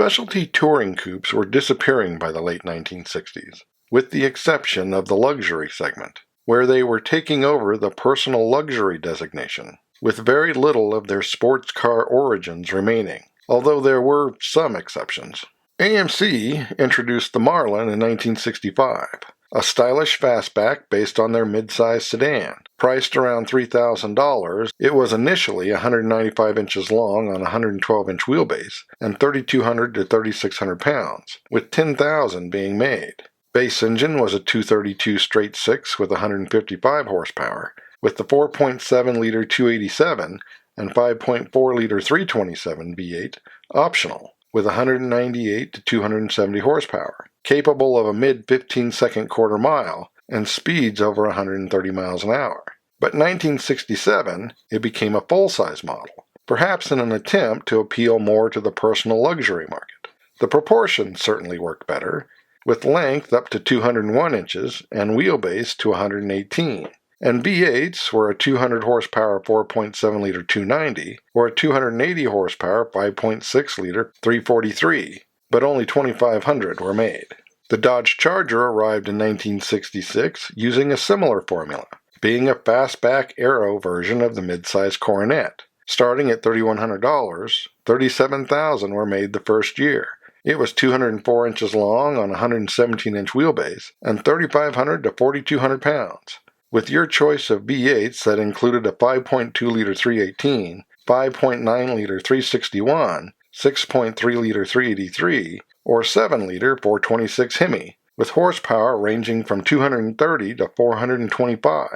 Specialty touring coupes were disappearing by the late 1960s, with the exception of the luxury segment, where they were taking over the personal luxury designation, with very little of their sports car origins remaining, although there were some exceptions. AMC introduced the Marlin in 1965, a stylish fastback based on their midsize sedan. Priced around $3,000, it was initially 195 inches long on a 112-inch wheelbase and 3,200 to 3,600 pounds, with 10,000 being made. Base engine was a 232 straight six with 155 horsepower, with the 4.7-liter 287 and 5.4-liter 327 V8 optional, with 198 to 270 horsepower, capable of a mid-15-second quarter mile and speeds over 130 miles an hour. But in 1967, it became a full-size model, perhaps in an attempt to appeal more to the personal luxury market. The proportions certainly worked better, with length up to 201 inches and wheelbase to 118. And V8s were a 200 horsepower 4.7-liter 290 or a 280 horsepower 5.6-liter 343, but only 2,500 were made. The Dodge Charger arrived in 1966 using a similar formula, being a fastback aero version of the midsize Coronet. Starting at $3,100, 37,000 were made the first year. It was 204 inches long on a 117-inch wheelbase and 3,500 to 4,200 pounds. With your choice of V8s that included a 5.2-liter 318, 5.9-liter 361, 6.3-liter 383, or 7-liter 426 Hemi, with horsepower ranging from 230 to 425,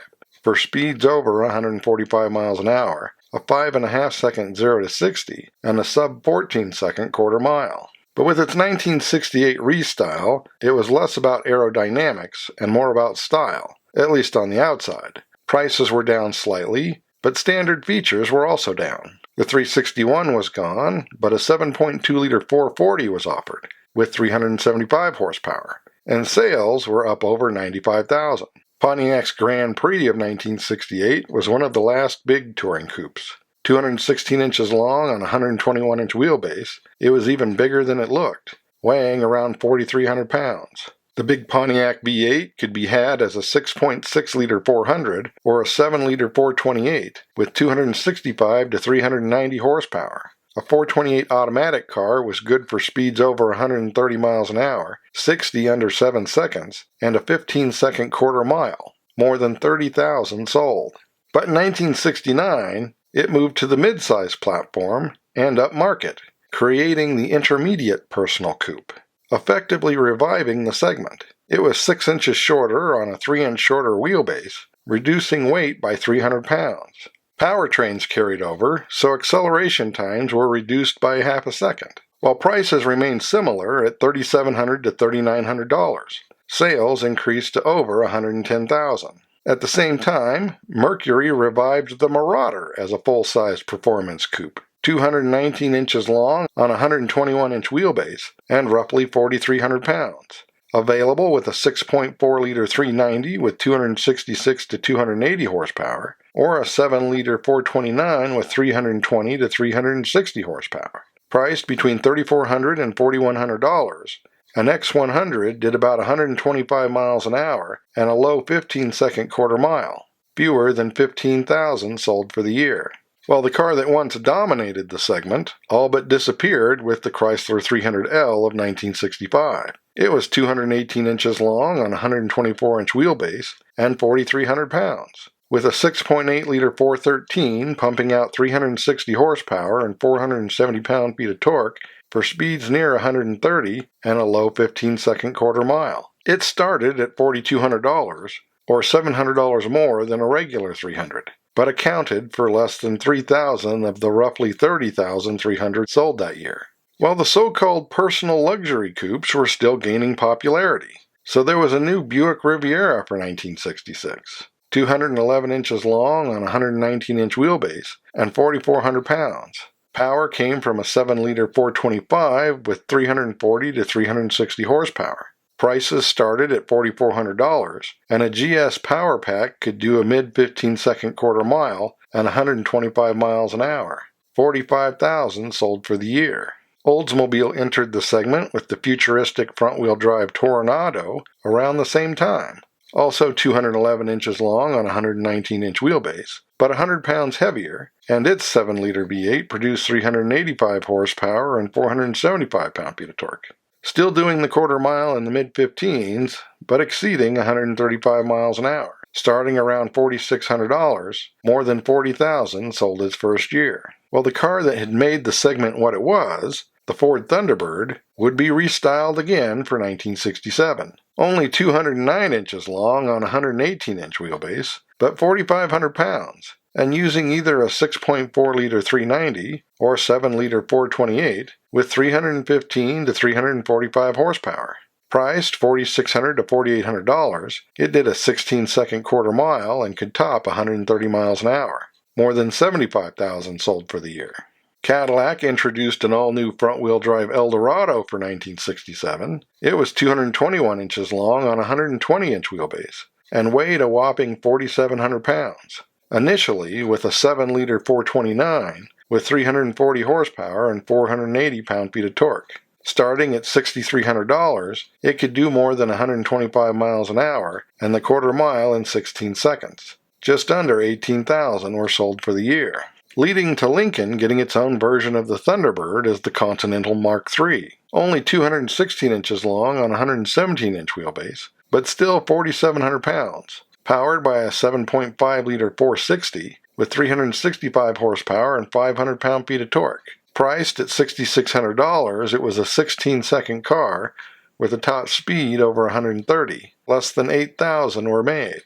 for speeds over 145 miles an hour, a 5.5-second 0 to 60, and a sub-14-second quarter mile. But with its 1968 restyle, it was less about aerodynamics and more about style, at least on the outside. Prices were down slightly, but standard features were also down. The 361 was gone, but a 7.2-liter 440 was offered, with 375 horsepower, and sales were up over 95,000. Pontiac's Grand Prix of 1968 was one of the last big touring coupes. 216 inches long on a 121-inch wheelbase, it was even bigger than it looked, weighing around 4,300 pounds. The big Pontiac V8 could be had as a 6.6-liter 400 or a 7-liter 428 with 265 to 390 horsepower. A 428 automatic car was good for speeds over 130 miles an hour, 60 under 7 seconds, and a 15-second quarter mile. More than 30,000 sold. But in 1969, it moved to the midsize platform and upmarket, creating the intermediate personal coupe, effectively reviving the segment. It was 6 inches shorter on a 3-inch shorter wheelbase, reducing weight by 300 pounds. Powertrains carried over, so acceleration times were reduced by half a second, while prices remained similar at $3,700 to $3,900. Sales increased to over 110,000. At the same time, Mercury revived the Marauder as a full-size performance coupe, 219 inches long on a 121-inch wheelbase and roughly 4,300 pounds. Available with a 6.4-liter 390 with 266 to 280 horsepower, or a 7-liter 429 with 320 to 360 horsepower. Priced between $3,400 and $4,100, an X100 did about 125 miles an hour and a low 15-second quarter mile, fewer than 15,000 sold for the year. While the car that once dominated the segment all but disappeared with the Chrysler 300L of 1965. It was 218 inches long on a 124-inch wheelbase and 4,300 pounds, with a 6.8-liter 413 pumping out 360 horsepower and 470 pound-feet of torque for speeds near 130 and a low 15-second quarter mile. It started at $4,200, or $700 more than a regular 300, but accounted for less than 3,000 of the roughly 30,000 300 sold that year. While the so-called personal luxury coupes were still gaining popularity, so there was a new Buick Riviera for 1966, 211 inches long on a 119-inch wheelbase and 4,400 pounds. Power came from a 7-liter 425 with 340 to 360 horsepower. Prices started at $4,400, and a GS Power Pack could do a mid-15-second quarter mile and 125 miles an hour. 45,000 sold for the year. Oldsmobile entered the segment with the futuristic front-wheel drive Tornado around the same time, also 211 inches long on a 119-inch wheelbase, but 100 pounds heavier, and its 7-liter V8 produced 385 horsepower and 475 pound-feet of torque. Still doing the quarter mile in the mid-15s, but exceeding 135 miles an hour. Starting around $4,600, more than 40,000 sold its first year. Well, the car that had made the segment what it was, the Ford Thunderbird, would be restyled again for 1967. Only 209 inches long on a 118-inch wheelbase, but 4,500 pounds, and using either a 6.4-liter 390 or 7-liter 428 with 315 to 345 horsepower. Priced $4,600 to $4,800, it did a 16-second quarter mile and could top 130 miles an hour. More than 75,000 sold for the year. Cadillac introduced an all-new front-wheel drive Eldorado for 1967. It was 221 inches long on a 120-inch wheelbase and weighed a whopping 4,700 pounds. Initially with a 7-liter 429 with 340 horsepower and 480 pound-feet of torque. Starting at $6,300, it could do more than 125 miles an hour and the quarter mile in 16 seconds. Just under 18,000 were sold for the year, leading to Lincoln getting its own version of the Thunderbird as the Continental Mark III, only 216 inches long on a 117-inch wheelbase, but still 4,700 pounds, powered by a 7.5-liter 460 with 365 horsepower and 500 pound-feet of torque. Priced at $6,600, it was a 16-second car with a top speed over 130. Less than 8,000 were made.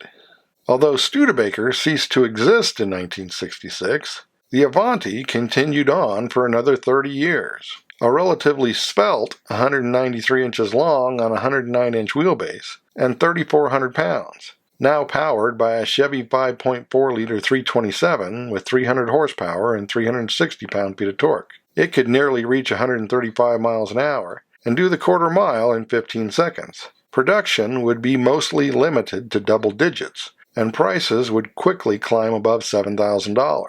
Although Studebaker ceased to exist in 1966, the Avanti continued on for another 30 years. A relatively svelte 193 inches long on a 109-inch wheelbase and 3,400 pounds. Now powered by a Chevy 5.4-liter 327 with 300 horsepower and 360 pound-feet of torque. It could nearly reach 135 miles an hour and do the quarter mile in 15 seconds. Production would be mostly limited to double digits, and prices would quickly climb above $7,000.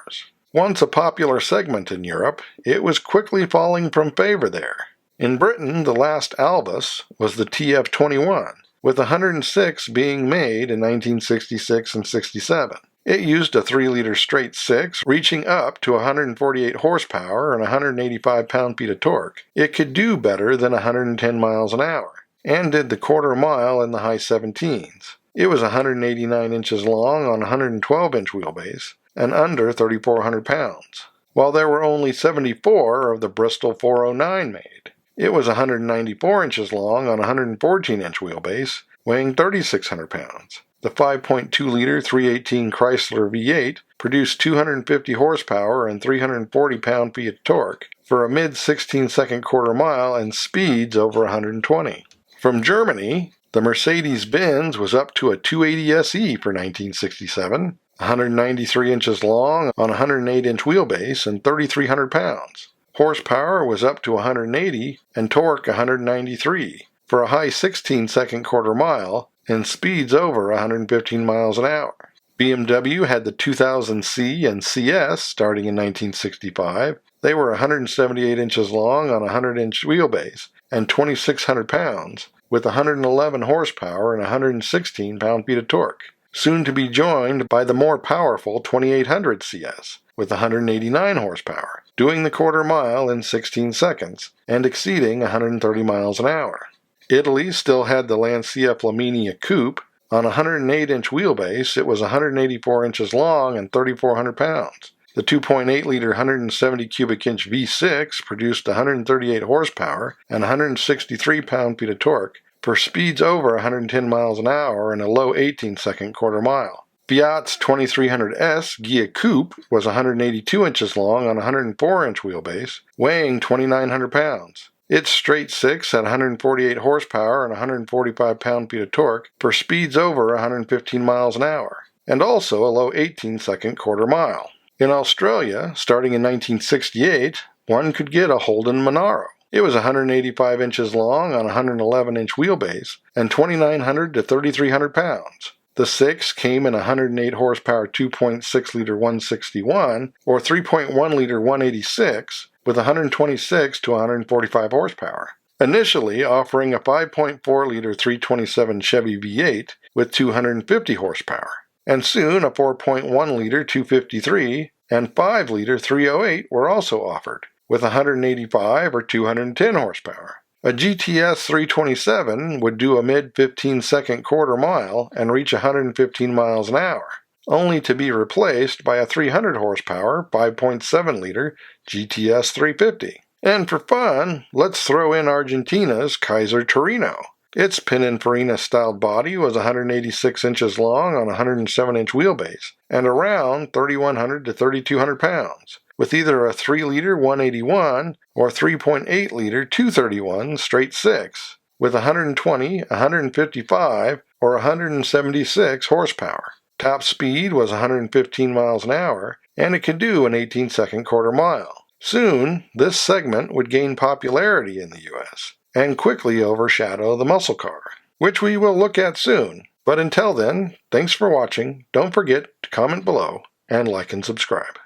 Once a popular segment in Europe, it was quickly falling from favor there. In Britain, the last Albus was the TF21, with 106 being made in 1966 and 67. It used a 3-liter straight 6, reaching up to 148 horsepower and 185 pound-feet of torque. It could do better than 110 miles an hour, and did the quarter mile in the high 17s. It was 189 inches long on a 112-inch wheelbase and under 3,400 pounds, while there were only 74 of the Bristol 409 made. It was 194 inches long on a 114-inch wheelbase, weighing 3,600 pounds. The 5.2-liter 318 Chrysler V8 produced 250 horsepower and 340 pound-feet of torque for a mid-16-second quarter mile and speeds over 120. From Germany, the Mercedes-Benz was up to a 280 SE for 1967, 193 inches long on a 108-inch wheelbase and 3,300 pounds. Horsepower was up to 180 and torque 193 for a high 16-second quarter mile and speeds over 115 miles an hour. BMW had the 2000C and CS starting in 1965. They were 178 inches long on a 100-inch wheelbase and 2,600 pounds, with 111 horsepower and 116 pound-feet of torque, soon to be joined by the more powerful 2800 CS, with 189 horsepower, doing the quarter mile in 16 seconds and exceeding 130 miles an hour. Italy still had the Lancia Flaminia Coupe. On a 108-inch wheelbase, it was 184 inches long and 3,400 pounds. The 2.8-liter 170 cubic inch V6 produced 138 horsepower and 163 pound-feet of torque for speeds over 110 miles an hour and a low 18-second quarter mile. Fiat's 2300S Ghia Coupe was 182 inches long on a 104-inch wheelbase, weighing 2,900 pounds. Its straight 6 had 148 horsepower and 145 pound-feet of torque for speeds over 115 miles an hour, and also a low 18-second quarter mile. In Australia, starting in 1968, one could get a Holden Monaro. It was 185 inches long on a 111-inch wheelbase and 2,900 to 3,300 pounds. The 6 came in a 108 horsepower 2.6-liter 161 or 3.1-liter 186 with 126 to 145 horsepower. Initially offering a 5.4-liter 327 Chevy V8 with 250 horsepower, and soon a 4.1-liter 253 and 5-liter 308 were also offered, with 185 or 210 horsepower. A GTS 327 would do a mid-15-second quarter mile and reach 115 miles an hour, only to be replaced by a 300 horsepower 5.7-liter GTS 350. And for fun, let's throw in Argentina's Kaiser Torino. Its Pininfarina-styled body was 186 inches long on a 107-inch wheelbase, and around 3,100 to 3,200 pounds, with either a 3-liter 181 or 3.8-liter 231 straight six, with 120, 155, or 176 horsepower. Top speed was 115 miles an hour, and it could do an 18-second quarter mile. Soon, this segment would gain popularity in the U.S. and quickly overshadow the muscle car, which we will look at soon. But until then, thanks for watching. Don't forget to comment below and like and subscribe.